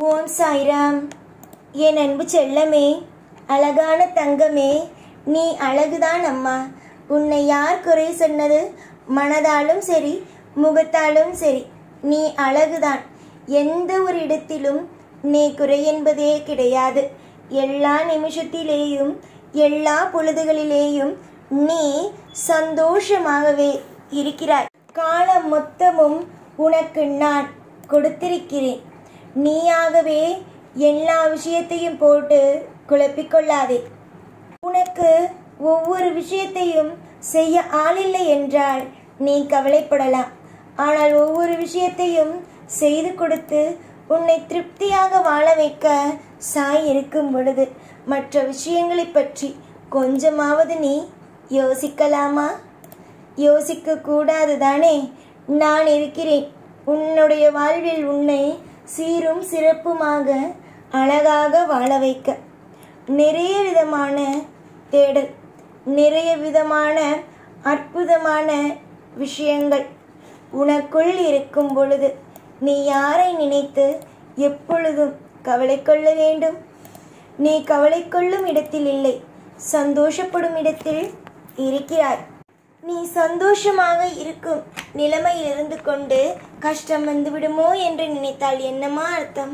ஓம் சாய்ராம். என் அன்பு செல்லமே, அழகான தங்கமே, நீ அழகுதான் அம்மா. உன்னை யார் குறை சொன்னது? மனதாலும் சரி, முகத்தாலும் சரி, நீ அழகுதான். எந்த ஒரு இடத்திலும் நீ குறை என்பதே கிடையாது. எல்லா நிமிஷத்திலேயும் எல்லா பொழுதுகளிலேயும் நீ சந்தோஷமாகவே இருக்கிறாய். காலம் மொத்தமும் உனக்கு நான் கொடுத்திருக்கிறேன். நீயாகவே எல்லா விஷயத்தையும் போட்டு குழப்பிக்கொள்ளாதே. உனக்கு ஒவ்வொரு விஷயத்தையும் செய்ய ஆளில்லை என்றால் நீ கவலைப்படலாம். ஆனால் ஒவ்வொரு விஷயத்தையும் செய்து கொடுத்து உன்னை திருப்தியாக வாழ வைக்க சாய் இருக்கும் பொழுது மற்ற விஷயங்களை பற்றி கொஞ்சமாவது நீ யோசிக்கலாமா? யோசிக்க கூடாது தானே? நான் இருக்கிறேன். உன்னுடைய வாழ்வில் உன்னை சீரும் சிறப்புமாக அழகாக வாழ வைக்க. நிறைய விதமான தேடல், நிறைய விதமான அற்புதமான விஷயங்கள் உனக்குள் இருக்கும் பொழுது நீ யாரை நினைத்து எப்பொழுதும் கவலை கொள்ள வேண்டும்? நீ கவலை கொள்ளும் இடத்தில் இல்லை, சந்தோஷப்படும் இடத்தில் இருக்கிறாய். நீ சந்தோஷமாக இருக்கும் நிலைமையில் இருந்து கொண்டு கஷ்டம் வந்துவிடுமோ என்று நினைத்தால் என்னம்மா அர்த்தம்?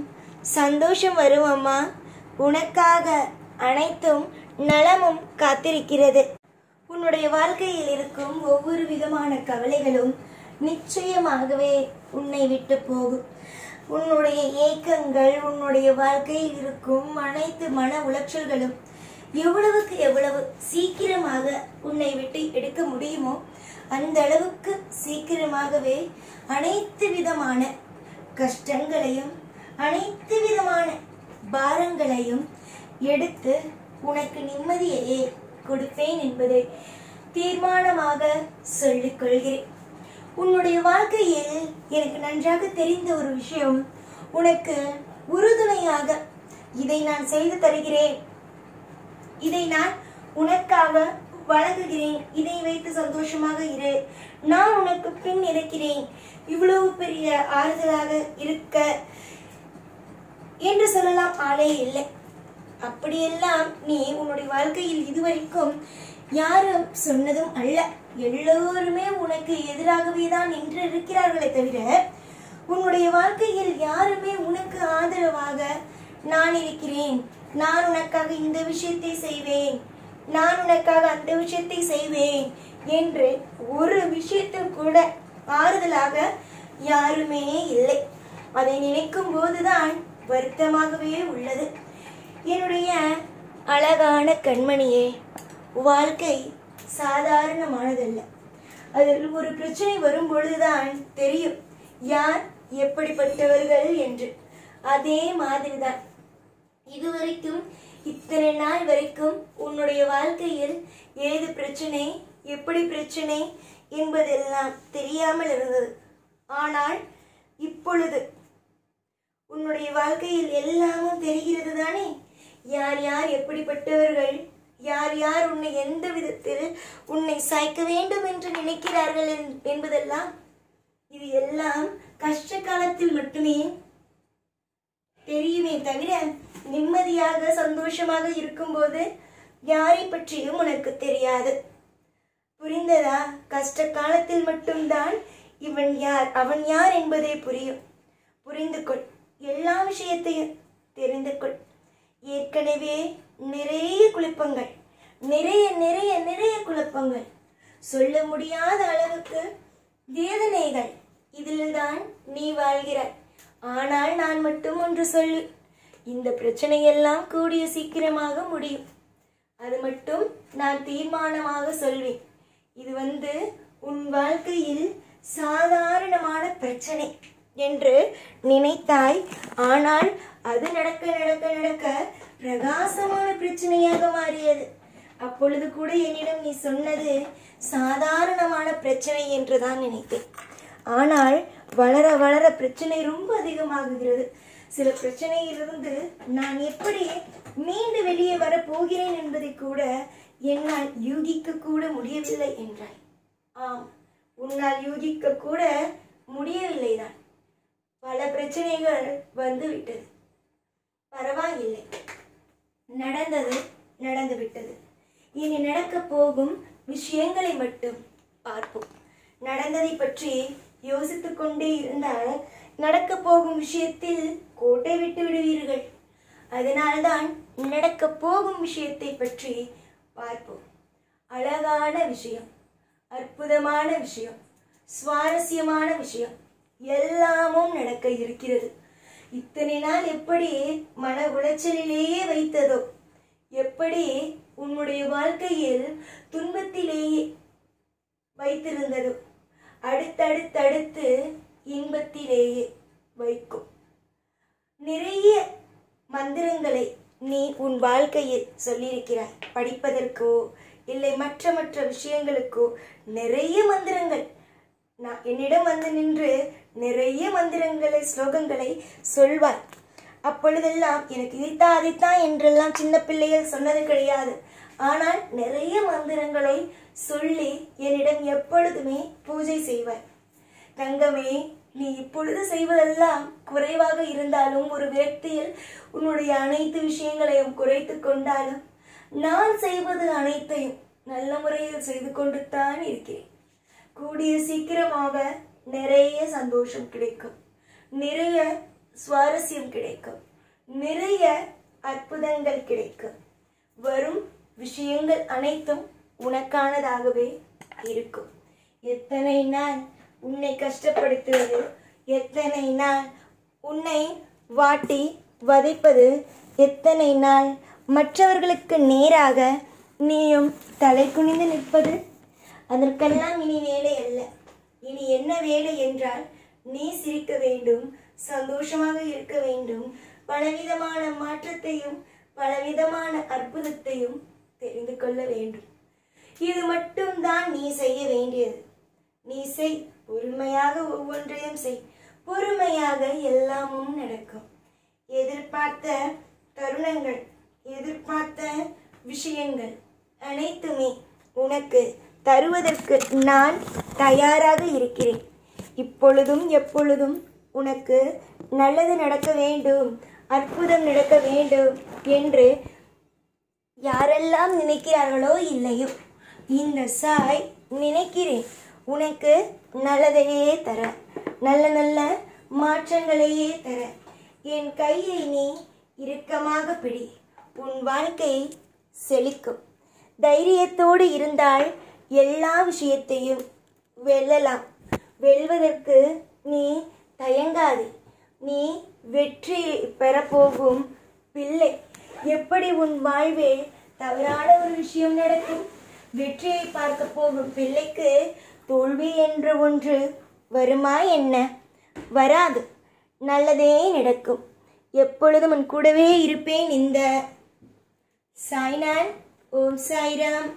சந்தோஷம் வரும் அம்மா. உனக்காக அனைத்தும் நலமும் காத்திருக்கிறது. உன்னுடைய வாழ்க்கையில் இருக்கும் ஒவ்வொரு விதமான கவலைகளும் நிச்சயமாகவே உன்னை விட்டு போகும். உன்னுடைய ஏக்கங்கள், உன்னுடைய வாழ்க்கையில் இருக்கும் அனைத்து மன உளைச்சல்களும் எவ்வளவுக்கு எவ்வளவு சீக்கிரமாக உன்னை விட்டு எடுக்க முடியுமோ அந்த அளவுக்கு சீக்கிரமாகவே அனைத்து விதமான கஷ்டங்களையும் அனைத்து விதமான பாரங்களையும் எடுத்து உனக்கு நிம்மதியையே கொடுப்பேன் என்பதை தீர்மானமாக சொல்லிக் கொள்கிறேன். உன்னுடைய வாழ்க்கையில் எனக்கு நன்றாக தெரிந்த ஒரு விஷயம், உனக்கு உறுதுணையாக இதை நான் செய்து தருகிறேன், இதை நான் உனக்காக வழங்குகிறேன், இதை வைத்து சந்தோஷமாக இரு, நான் உனக்கு பின் இருக்கிறேன், இவ்வளவு பெரிய ஆறுதலாக இருக்க என்று சொல்லலாம் ஆளே இல்லை. அப்படியெல்லாம் நீ உன்னுடைய வாழ்க்கையில் இதுவரைக்கும் யாரும் சொன்னதும் அல்ல. எல்லோருமே உனக்கு எதிராகவே தான் நின்று இருக்கிறார்களே தவிர உன்னுடைய வாழ்க்கையில் யாருமே உனக்கு ஆதரவாக நான் இருக்கிறேன், நான் உனக்காக இந்த விஷயத்தை செய்வேன், நான் உனக்காக அந்த விஷயத்தை செய்வேன் என்று ஒரு விஷயத்தில் கூட ஆறுதலாக யாருமே இல்லை. அதை நினைக்கும் போதுதான் வருத்தமாகவே உள்ளது. என்னுடைய அழகான கண்மணியே, வாழ்க்கை சாதாரணமானதல்ல. அதில் ஒரு பிரச்சனை வரும் பொழுதுதான் தெரியும் யார் எப்படிப்பட்டவர்கள் என்று. அதே மாதிரிதான் இதுவரைக்கும் இத்தனை நாள் வரைக்கும் உன்னுடைய வாழ்க்கையில் ஏது பிரச்சனை, எப்படி பிரச்சனை என்பதெல்லாம் தெரியாமல் இருந்தது. ஆனால் இப்பொழுது உன்னுடைய வாழ்க்கையில் எல்லாமும் தெரிகிறது தானே? யார் யார் எப்படிப்பட்டவர்கள், யார் யார் உன்னை எந்த விதத்தில் உன்னை சாய்க்க வேண்டும் என்று நினைக்கிறார்கள் என்பதெல்லாம் இது எல்லாம் கஷ்ட காலத்தில் மட்டுமே தெரியுமே தவிர நிம்மதியாக சந்தோஷமாக இருக்கும்போது யாரை பற்றியும் உனக்கு தெரியாது. புரிந்ததா? கஷ்ட காலத்தில் மட்டும்தான் இவன் யார் அவன் யார் என்பதே புரியும். புரிந்து கொள், எல்லா விஷயத்தையும் தெரிந்து கொள். ஏற்கனவே நிறைய குழப்பங்கள், நிறைய நிறைய நிறைய குழப்பங்கள், சொல்ல முடியாத அளவுக்கு வேதனைகள், இதில்தான் நீ வாழ்கிறாய். ஆனால் நான் மட்டும் ஒன்று சொல்லு, இந்த பிரச்சனையெல்லாம் கூடிய சீக்கிரமாக முடியும். அது மட்டும் நான் தீர்மானமாக சொல்வேன். இது உன் வாழ்க்கையில் சாதாரணமான பிரச்சனை என்று நினைத்தாய். ஆனால் அது நடக்க நடக்க நடக்க பிரகாசமான பிரச்சனையாக மாறியது. அப்பொழுது கூட என்னிடம் நீ சொன்னது சாதாரணமான பிரச்சனை என்றுதான் நினைத்தேன். ஆனால் வளர வளர பிரச்சனை ரொம்ப அதிகமாகுகிறது. சில பிரச்சனையிலிருந்து நான் எப்படி மீண்டு வெளியே வர போகிறேன் என்பதை கூட என்னால் யூகிக்க கூட முடியவில்லை என்றாய். ஆம், உன்னால் யூகிக்க கூட முடியவில்லைதான். பல பிரச்சனைகள் வந்து விட்டது. பரவாயில்லை, நடந்தது நடந்துவிட்டது. இனி நடக்கப் போகும் விஷயங்களை மட்டும் பார்ப்போம். நடந்ததை பற்றி யோசித்துக் கொண்டே இருந்தால் நடக்கப் போகும் விஷயத்தில் கோட்டை விட்டு விடுவீர்கள். அதனால்தான் நடக்கப் போகும் விஷயத்தை பற்றி பார்ப்போம். அழகான விஷயம், அற்புதமான விஷயம், சுவாரஸ்யமான விஷயம் எல்லாமும் நடக்க இருக்கிறது. இத்தனை நாள் எப்படி மன உளைச்சலிலேயே வைத்ததோ, எப்படி உன்னுடைய வாழ்க்கையில் துன்பத்திலேயே வைத்திருந்ததோ, அடுத்தடுத்தடுத்து இன்பத்திலேயே வைக்கும். நிறைய மந்திரங்களை நீ உன் வாழ்க்கையில் சொல்லியிருக்கிறாய். படிப்பதற்கோ இல்லை மற்ற மற்ற விஷயங்களுக்கோ நிறைய மந்திரங்கள். நான் என்னிடம் வந்து நின்று நிறைய மந்திரங்களை, ஸ்லோகங்களை சொல்வாய். அப்பொழுதெல்லாம் எனக்கு இதைத்தான் அதைத்தான் என்றெல்லாம் சின்ன பிள்ளைகள் சொன்னது கிடையாது. ஆனால் நிறைய மந்திரங்களை சொல்லி என்னிடம் எப்பொழுதுமே பூஜை செய்வாய். தங்கமே, நீ இப்பொழுது செய்வதெல்லாம் குறைவாக இருந்தாலும், ஒரு விரக்தியில் உன்னுடைய அனைத்து விஷயங்களையும் குறைத்து கொண்டாலும், நான் செய்வது அனைத்தையும் நல்ல முறையில் செய்து கொண்டு தான் இருக்கிறேன். கூடிய சீக்கிரமாக நிறைய சந்தோஷம் கிடைக்கும், நிறைய சுவாரஸ்யம் கிடைக்கும், நிறைய அற்புதங்கள் கிடைக்கும். வரும் விஷயங்கள் அனைத்தும் உனக்கானதாகவே இருக்கும். எத்தனை நாள் உன்னை கஷ்டப்படுத்துவது, எத்தனை நாள் உன்னை வாட்டி வதைப்பது, எத்தனை நாள் மற்றவர்களுக்கு நேராக நீயும் தலை குனிந்து நிற்பது, அதற்கெல்லாம் இனி வேலை அல்ல. இனி என்ன வேலை என்றால், நீ சிரிக்க வேண்டும், சந்தோஷமாக இருக்க வேண்டும், பலவிதமான மாற்றத்தையும் பலவிதமான அற்புதத்தையும் தெரிந்து கொள்ள வேண்டும். இது மட்டும்தான் நீ செய்ய வேண்டியது. நீ செய், பொறுமையாக ஒவ்வொன்றையும் செய், பொறுமையாக எல்லாமும் நடக்கும். எதிர்பார்த்த தருணங்கள், எதிர்பார்த்த விஷயங்கள் அனைத்துமே உனக்கு தருவதற்கு நான் தயாராக இருக்கிறேன். இப்பொழுதும் எப்பொழுதும் உனக்கு நல்லது நடக்க வேண்டும், அற்புதம் நடக்க வேண்டும் என்று யாரெல்லாம் நினைக்கிறார்களோ இல்லையோ, இந்த சாய் நினைக்கிறேன் உனக்கு நல்லதையே தர, நல்ல நல்ல மாற்றங்களையே தர. என் கையை நீ இறுக்கமாக பிடி, உன் வாழ்க்கை செழிக்கும். தைரியத்தோடு இருந்தால் எல்லா விஷயத்தையும் வெல்லலாம். வெல்வதற்கு நீ தயங்காதே. நீ வெற்றி பெறப்போகும் பிள்ளை. எப்படி உன் வாழ்வில் தவறான ஒரு விஷயம் நடக்கும்? வெற்றியை பார்க்க போகும் பிள்ளைக்கு தோல்வி என்று ஒன்று வருமா என்ன? வராது. நல்லதே நடக்கும். எப்பொழுதும் உன் கூடவே இருப்பேன். இந்த சாய்நான். ஓம் சாய்ராம்.